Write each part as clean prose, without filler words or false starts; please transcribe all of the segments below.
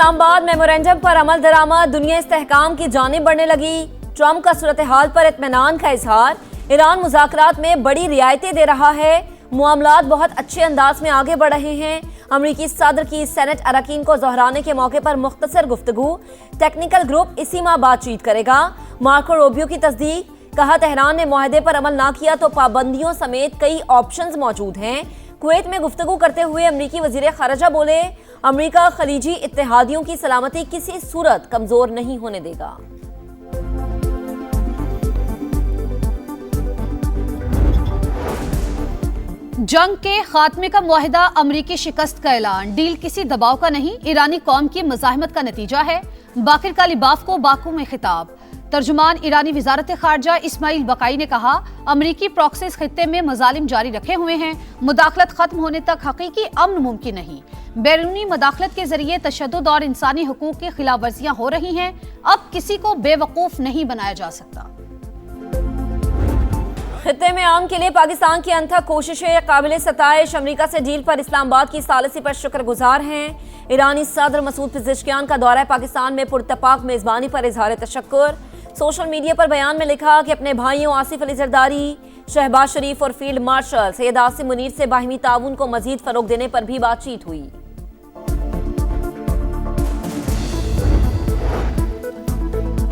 Islamabad memorandum पर अमल दरामद, दुनिया इस्तेहकाम की जानिब बढ़ने लगी। ट्रंप का सूरत हाल पर इत्मीनान का इजहार। ईरान मुज़ाकरात में बड़ी रियायतें दे रहा है। मामलात बहुत अच्छे अंदाज में आगे बढ़ रहे हैं। अमरीकी सदर की सेनेट अरकान को दोहराने के मौके पर मुख्तसर गुफ्तगू। टेक्निकल ग्रुप इसी माह बातचीत करेगा। मार्को रूबियो की तस्दीक। कहा, तेहरान ने मुआहदे पर अमल ना किया तो पाबंदियों समेत कई ऑप्शंस मौजूद हैं। कुवैत में गुफ्तगू करते हुए अमरीकी वजीर खारजा बोले, अमरीका खलीजी इत्तेहादियों की सलामती किसी सूरत कमजोर नहीं होने देगा। जंग के खात्मे का मुआहिदा, अमरीकी शिकस्त का ऐलान। डील किसी दबाव का नहीं, ईरानी कौम की मज़ाहमत का नतीजा है। बाकिर कालिबाफ को बाकू में खिताब। तर्जुमान ईरानी वजारत खारजा इस्माइल बकाई ने कहा, अमरीकी प्रॉक्सीज खित्ते में मजालिम जारी रखे हुए हैं। मुदाखलत खत्म होने तक हकीकी अमन मुमकिन नहीं। बैरूनी मुदाखलत के जरिए तशद्दुद और इंसानी हकूक की खिलाफ वर्जियां हो रही हैं। अब किसी को बेवकूफ नहीं बनाया जा सकता। खित्ते में आम के लिए पाकिस्तान की अनथक कोशिशें काबिल सताइश। अमरीका से डील पर इस्लामाबाद की सालिसी पर शुक्रगुजार हैं। ईरानी सदर मसूद पिज़ेश्कियान का दौरा पाकिस्तान में पुरतपाक मेजबानी पर इजहार तशक्कुर। सोशल मीडिया पर बयान में लिखा कि अपने भाइयों आसिफ अली जरदारी, शहबाज शरीफ और फील्ड मार्शल सैयद आसिम मुनीर से बाहिमी ताउन को मजीद फरोग देने पर भी बातचीत हुई।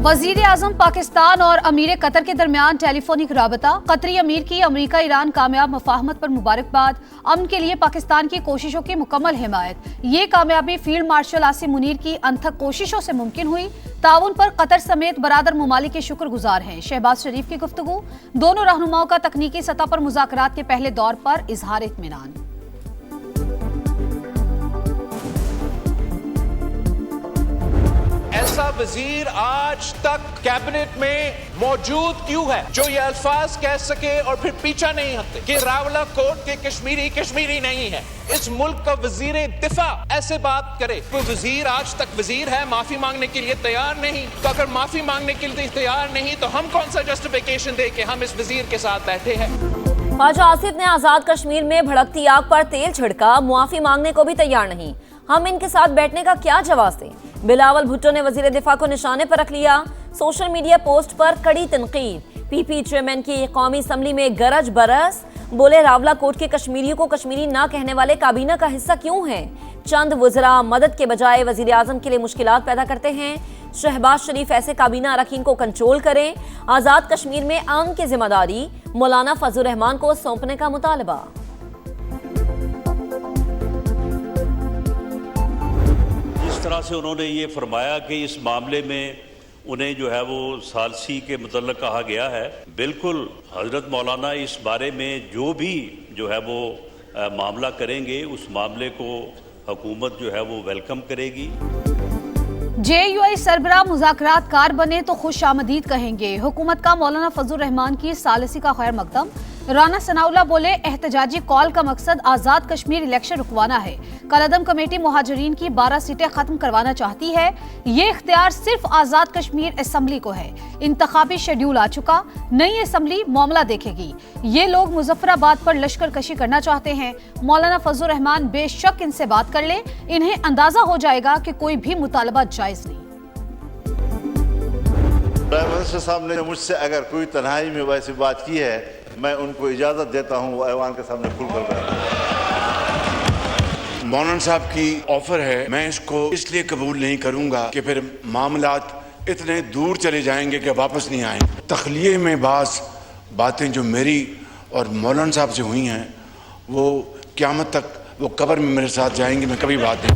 वजीर आजम पाकिस्तान और अमीर कतर के दरमियान टेलीफोनिक राबता। कतरी अमीर की अमरीका ईरान कामयाब मुफाहमत पर मुबारकबाद। अमन के लिए पाकिस्तान की कोशिशों की मुकम्मल हिमायत। ये कामयाबी फील्ड मार्शल आसिम मुनीर की अनथक कोशिशों से मुमकिन हुई। ताउन पर कतर समेत बरादर ममालिक के शुक्रगुजार हैं। शहबाज शरीफ की गुफ्तगू। दोनों रहनुमाओं का तकनीकी सतह पर मुज़ाकरात के पहले दौर पर इजहार इत्मीनान। ऐसा वजीर आज तक कैबिनेट में मौजूद क्यों है जो ये अल्फाज कह सके और फिर पीछा नहीं हटते कि रावला कोर्ट के कश्मीरी नहीं है। इस मुल्क का वजीर दिफा ऐसे बात करे। कोई वजीर आज तक वजीर है, माफी मांगने के लिए तैयार नहीं। तो अगर माफी मांगने के लिए तैयार नहीं तो हम कौन सा जस्टिफिकेशन दे कि हम इस वजीर के साथ बैठे हैं। ख्वाजा आसिफ ने आजाद कश्मीर में भड़कती आग पर तेल छिड़का। मुआफी मांगने को भी तैयार नहीं। हम इनके साथ बैठने का क्या जवाब दें। बिलावल भुट्टो ने वजीर दिफा को निशाने पर रख लिया। सोशल मीडिया पोस्ट पर कड़ी तनकीद। पीपी चेयरमैन की कौमी असम्बली में गरज बरस। बोले, रावला कोर्ट के कश्मीरियों को कश्मीरी ना कहने वाले काबीना का हिस्सा क्यों हैं। चंद वज़रा मदद के बजाय वजीर आजम के लिए मुश्किलात पैदा करते हैं। शहबाज शरीफ ऐसे काबीना अरकान को कंट्रोल करें। आजाद कश्मीर में अमन की जिम्मेदारी मौलाना फजलुर रहमान को सौंपने का मुतालबा। इस तरह से उन्होंने ये फरमाया कि इस मामले में उन्हें जो है वो सालसी के मुतल्लक कहा गया है। बिल्कुल हजरत मौलाना इस बारे में जो भी जो है वो मामला करेंगे उस मामले को हुकूमत जो है वो वेलकम करेगी। JUI सरबराह मुज़ाकरात कार बने तो खुश आमदीद कहेंगे। हुकूमत का मौलाना फजलुर रहमान की सालिसी का खैर मकदम। राना सनाउल्लाह बोले, एहतजाजी कॉल का मकसद आज़ाद कश्मीर इलेक्शन रुकवाना है। कलअदम कमेटी मुहाजिरीन की 12 सीटें खत्म करवाना चाहती है। ये इख्तियार सिर्फ आज़ाद कश्मीर असम्बली को है। इंतखाबी शेड्यूल आ चुका, नई असम्बली मामला देखेगी। ये लोग मुजफ्फराबाद पर लश्कर कशी करना चाहते हैं। मौलाना फजलुर रहमान बेशक इनसे बात कर ले, इन्हें अंदाजा हो जाएगा कि कोई भी मुतालबा जायज नहीं। प्राइम मिनिस्टर साहब ने मुझसे अगर कोई तन्हाई में वैसी बात की है, मैं उनको इजाजत देता हूं, वो ऐवान के सामने खुलकर रहा। मौलाना साहब की ऑफर है, मैं इसको इसलिए कबूल नहीं करूंगा कि फिर मामलात इतने दूर चले जाएंगे कि वापस नहीं आएंगे। तखलिये में बातें जो मेरी और मौलाना साहब से हुई हैं वो क़यामत तक वो कब्र में मेरे साथ जाएंगी। मैं कभी बात नहीं।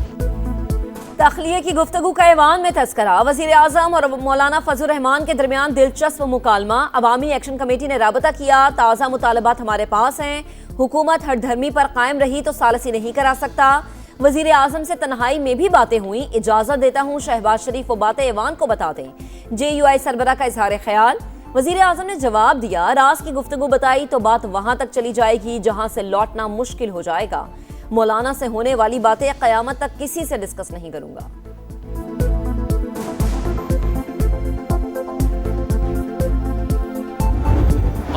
तखलिये की गुफ्तगू का ऐवान में तस्करा। वज़ीर आज़म और मौलाना फजलुर रहमान के दरमियान दिलचस्प मुकालमा। अवामी एक्शन कमेटी ने राबता किया। ताज़ा मुतालबात हमारे पास हैं। हुकूमत हरधर्मी पर कायम रही तो सालसी नहीं करा सकता। वज़ीर आज़म से तन्हाई में भी बातें हुई। इजाज़त देता हूँ शहबाज शरीफ वो बातें ऐवान को बता दें। JUI सरबराह का इजहार ख्याल। वज़ीर आज़म ने जवाब दिया, राज की गुफ्तगू बताई तो बात वहाँ तक चली जाएगी जहाँ से लौटना मुश्किल हो जाएगा। मौलाना से होने वाली बातें क़यामत तक किसी से डिस्कस नहीं करूंगा।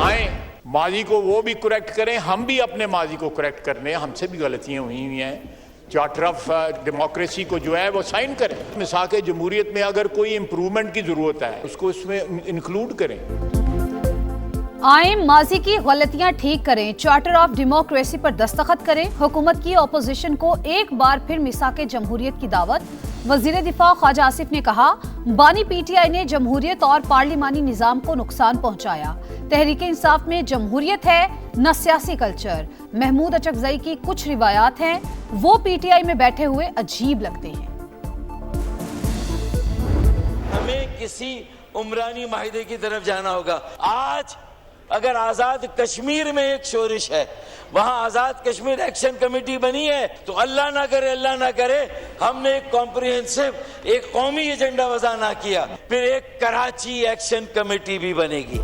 आए माजी को वो भी करेक्ट करें, हम भी अपने माजी को करेक्ट करने। हमसे भी गलतियां हुई हैं, चार्टर ऑफ डेमोक्रेसी को जो है वो साइन करें। मिसाक जमहूरियत में अगर कोई इम्प्रूवमेंट की जरूरत है उसको इसमें इंक्लूड करें। आए माजी की गलतियां ठीक करें, चार्टर ऑफ डेमोक्रेसी पर दस्तखत करें। हुकूमत की अपोजिशन को एक बार फिर मिसाक जमहूरियत की दावत। वजीर दिफा ख्वाजा आसिफ ने कहा, बानी पीटीआई ने जमहूरियत और पार्लिमानी निजाम को नुकसान पहुंचाया। तहरीक इंसाफ में जमहूरियत है, न सियासी कल्चर। महमूद अचकजई की कुछ रिवायात हैं, वो पीटीआई में बैठे हुए अजीब लगते हैं। हमें किसी उमरानी माहिदे की तरफ जाना होगा। आज अगर आजाद कश्मीर में एक शोरिश है, वहां आजाद कश्मीर एक्शन कमेटी बनी है, तो अल्लाह ना करे हमने एक कॉम्प्रिहेंसिव एक कौमी एजेंडा वज़ा ना किया, फिर एक कराची एक्शन कमेटी भी बनेगी।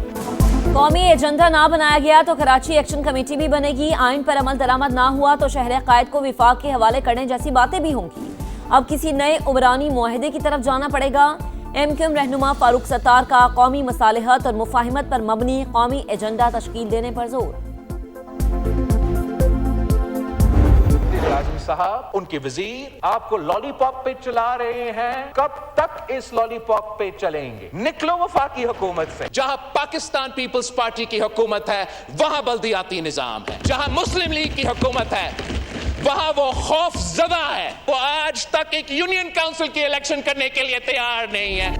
कौमी एजेंडा ना बनाया गया तो कराची एक्शन कमेटी भी बनेगी। आइन पर अमल दरामद ना हुआ तो शहर कायद को विफाक के हवाले करने जैसी बातें भी होंगी। अब किसी नए उमरानी मुआहदे की तरफ जाना पड़ेगा। MQM रहनुमा फारूक सत्तार का कौमी मसालिहत और मुफाहिमत पर मबनी कौमी एजेंडा तश्कील देने पर जोर। आजम साहब, उनके वजीर आपको लॉलीपॉप पे चला रहे हैं, कब तक इस लॉलीपॉप पे चलेंगे? निकलो वफाकी हुकूमत से। जहां पाकिस्तान पीपल्स पार्टी की हुकूमत है वहां बल्दियाती निजाम है, जहां मुस्लिम लीग की हुकूमत है वहां वो खौफ ज़दा है। वो आज तक एक यूनियन काउंसिल की इलेक्शन करने के लिए तैयार नहीं है।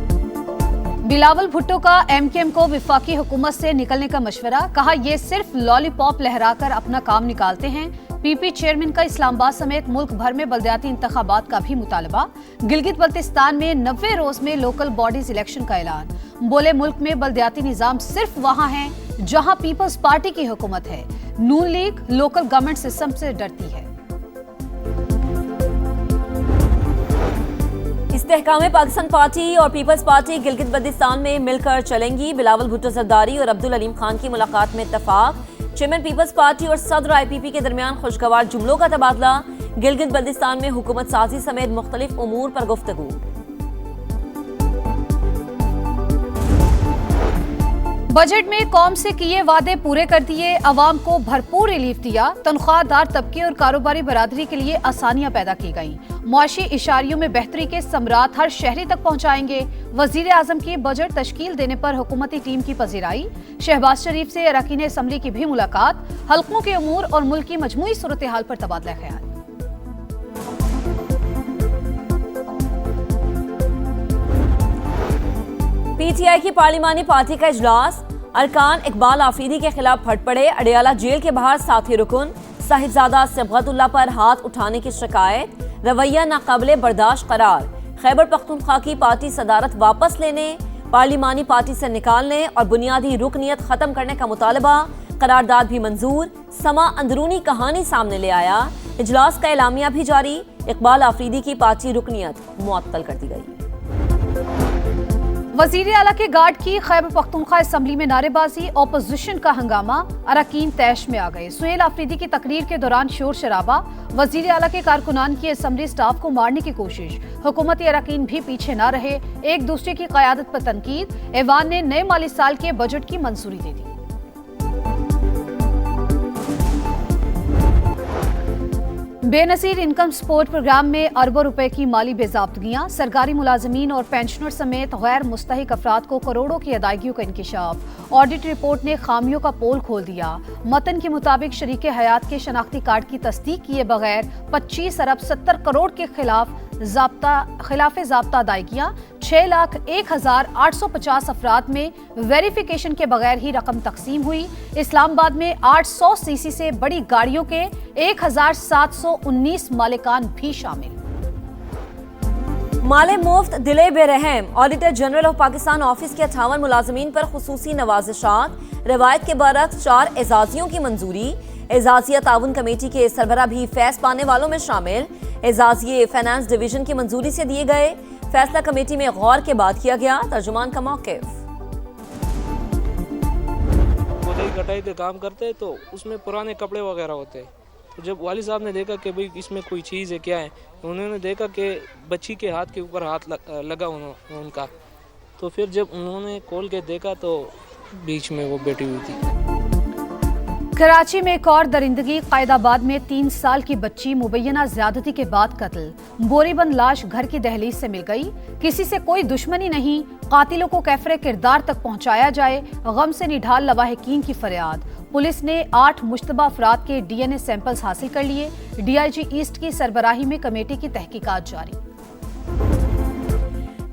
बिलावल भुट्टो का MQM को विफाकी हुकूमत से निकलने का मशवरा। कहा, ये सिर्फ लॉलीपॉप लहराकर अपना काम निकालते हैं। PP चेयरमैन का इस्लामाबाद समेत मुल्क भर में बल्दियाती इंतखाबात का भी मुतालबा। गिलगित बल्तिस्तान में 90 रोज में लोकल बॉडीज इलेक्शन का ऐलान। बोले, मुल्क में बल्दियाती निजाम सिर्फ वहां है जहां पीपल्स पार्टी की हुकूमत है। नून लीग लोकल गवर्नमेंट सिस्टम से डरती है। इस्तेहकाम पाकिस्तान पार्टी और पीपल्स पार्टी गिलगित बल्तिस्तान में मिलकर चलेंगी। बिलावल भुट्टो जरदारी और अब्दुल अलीम खान की मुलाकात में इत्तफाक। चेयरमैन पीपल्स पार्टी और सदर IPP के दरमियान खुशगवार जुमलों का तबादला। गिलगित बल्तिस्तान में हुकूमत साजी समेत मुख्तलिफ उमूर पर गुफ्तगू। बजट में कौम से किए वादे पूरे कर दिए, अवाम को भरपूर रिलीफ दिया। तनख्वाहदार तबके और कारोबारी बरादरी के लिए आसानियां पैदा की गईं। मुआशी इशारियों में बेहतरी के समरात हर शहरी तक पहुंचाएंगे। वजीर आजम की बजट तश्कील देने पर हुकूमती टीम की पजीराई। शहबाज शरीफ से अरकान असम्बली की भी मुलाकात। हल्कों के उमूर और मुल्क की मजमूई सूरत हाल पर तबादला ख्याल। PTI की पार्लिमानी पार्टी का इजलास। अरकान इकबाल आफरीदी के खिलाफ फट पड़े। अडियाला जेल के बाहर साथी रुकन साहिबजादा सिबगतुल्लाह पर हाथ उठाने की शिकायत। रवैया नाकाबिले बर्दाश्त करार। खैबर पख्तूनख्वा की पार्टी सदारत वापस लेने, पार्लिमानी पार्टी से निकालने और बुनियादी रुकनियत खत्म करने का मुतालबा। करारदाद भी मंजूर। समा अंदरूनी कहानी सामने ले आया। इजलास का एलामिया भी जारी। इकबाल आफरीदी की पार्टी रुकनियत मुअत्तल कर दी गई। वजीर आला के गार्ड की खैबर पख्तूनख्वा असम्बली में नारेबाजी। ऑपोजिशन का हंगामा। अरकान तैश में आ गए। सुहेल आफरीदी की तकरीर के दौरान शोर शराबा। वजीर आला के कारकुनान की असम्बली स्टाफ को मारने की कोशिश। हुकूमती अरकान भी पीछे न रहे। एक दूसरे की क़यादत पर तनकीद। ऐवान ने नए माली साल के बजट की मंजूरी दे दी। बेनजीर इनकम सपोर्ट प्रोग्राम में अरबों रुपए की माली बेज़ाब्तगियां। सरकारी मुलाजमीन और पेंशनर समेत गैर मुस्तहिक अफराद को करोड़ों की अदायगियों का इंकिशाफ। ऑडिट रिपोर्ट ने खामियों का पोल खोल दिया। मतन के मुताबिक शरीके हयात के शनाख्ती कार्ड की तस्दीक किए बगैर 25 अरब 70 करोड़ के खिलाफ ज़ाब्ता अदायगियां। 6,01,850 अफराद में वेरिफिकेशन के बगैर ही रकम तकसीम हुई। इस्लामाबाद में 800 सीसी से बड़ी गाड़ियों के 1,719 मालिकान भी शामिल। माले मुफ्त दिले बेरहम। Auditor general of Pakistan office के 58 मुलाजमीन पर खुसूसी नवाजिशात। रिवायत के बरक्स 4 एजाजियों की मंजूरी। एजाजिया ताउन कमेटी के सरबरा भी फैज पाने वालों में शामिल। एजाजिये फाइनेंस डिवीजन की मंजूरी से दिए गए। फैसला कमेटी में गौर के बाद किया गया। तर्जुमान का मौक़िफ़। खुदाई कटाई के काम करते तो उसमें पुराने कपड़े वगैरह होते हैं। तो जब वाली साहब ने देखा कि भाई इसमें कोई चीज़ है क्या है, उन्होंने देखा कि बच्ची के हाथ के ऊपर हाथ लगा उनका, तो फिर जब उन्होंने खोल के देखा तो बीच में वो बैठी हुई थी। कराची में एक और दरिंदगी। कैदाबाद में 3 साल की बच्ची मुबैना ज्यादती के बाद कत्ल। बोरीबंद लाश घर की दहलीज से मिल गई। किसी से कोई दुश्मनी नहीं, कातिलों को कैफरे किरदार तक पहुंचाया जाए, गम से निढाल लवाहिकीन की फरियाद। पुलिस ने 8 मुश्तबा अफराद के DNA सैंपल्स हासिल कर लिए। DIG ईस्ट की सरबराही में कमेटी की तहकीकात जारी।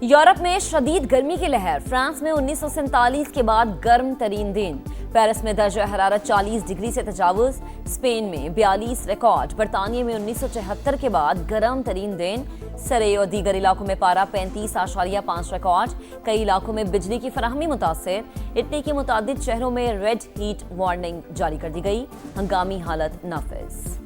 यूरोप में शदीद गर्मी की लहर। फ्रांस में 1947 के बाद गर्म तरीन दिन। पेरिस में दर्जा हरारत 40 डिग्री से तजावुज। स्पेन में 42 रिकॉर्ड। बरतानिया में 1974 के बाद गर्म तरीन दिन। सरे और दीगर इलाकों में पारा 35.5 रिकॉर्ड। कई इलाकों में बिजली की फराहमी मुतासिर। इटली के मुतादिद शहरों में रेड हीट वार्निंग जारी कर दी गई। हंगामी हालत नाफिज।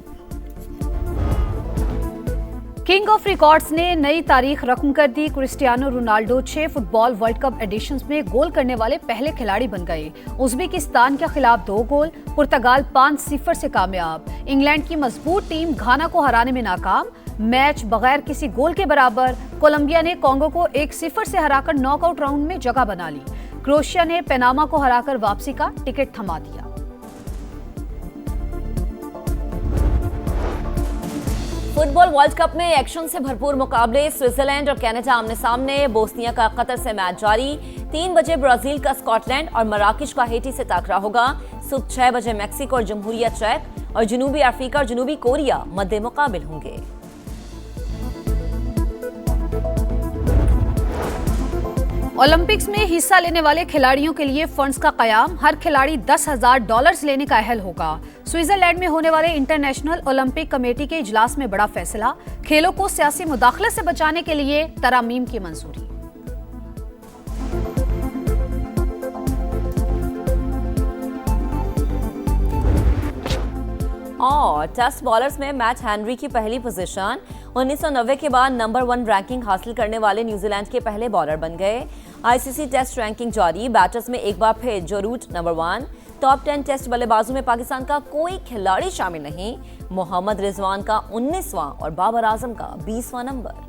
किंग ऑफ रिकॉर्ड्स ने नई तारीख रकम कर दी। Cristiano Ronaldo 6 football World Cup editions में गोल करने वाले पहले खिलाड़ी बन गए। उज्बेकिस्तान के खिलाफ 2 गोल। पुर्तगाल 5-0 से कामयाब। इंग्लैंड की मजबूत टीम घाना को हराने में नाकाम। मैच बगैर किसी गोल के बराबर। कोलंबिया ने कांगो को 1-0 से हराकर नॉकआउट राउंड में जगह बना ली। क्रोएशिया ने पनामा को हराकर वापसी का टिकट थमा दिया। फुटबॉल वर्ल्ड कप में एक्शन से भरपूर मुकाबले। स्विट्जरलैंड और कनाडा आमने सामने। बोस्निया का कतर से मैच जारी। 3 बजे ब्राजील का स्कॉटलैंड और मराकश का हेटी से टाकरा होगा। सुबह 6 बजे मैक्सिको और जमहूरिया चेक और जनूबी अफ्रीका और जनूबी कोरिया मद्दे मुकाबिल होंगे। ओलंपिक्स में हिस्सा लेने वाले खिलाड़ियों के लिए फंड्स का कयाम। हर खिलाड़ी $10,000 लेने का अहल होगा। स्विट्जरलैंड में होने वाले इंटरनेशनल ओलंपिक कमेटी के इजलास में बड़ा फैसला। खेलों को सियासी मुदाखलत से बचाने के लिए तरामीम की मंजूरी। और टेस्ट बॉलर्स में मैट हेनरी की पहली पोजीशन। 1990 के बाद नंबर 1 रैंकिंग हासिल करने वाले न्यूजीलैंड के पहले बॉलर बन गए। ICC टेस्ट रैंकिंग जारी। बैटर्स में एक बार फिर जो रूट नंबर 1। टॉप 10 टेस्ट बल्लेबाजों में पाकिस्तान का कोई खिलाड़ी शामिल नहीं। मोहम्मद रिजवान का 19वां और बाबर आजम का 20वां नंबर।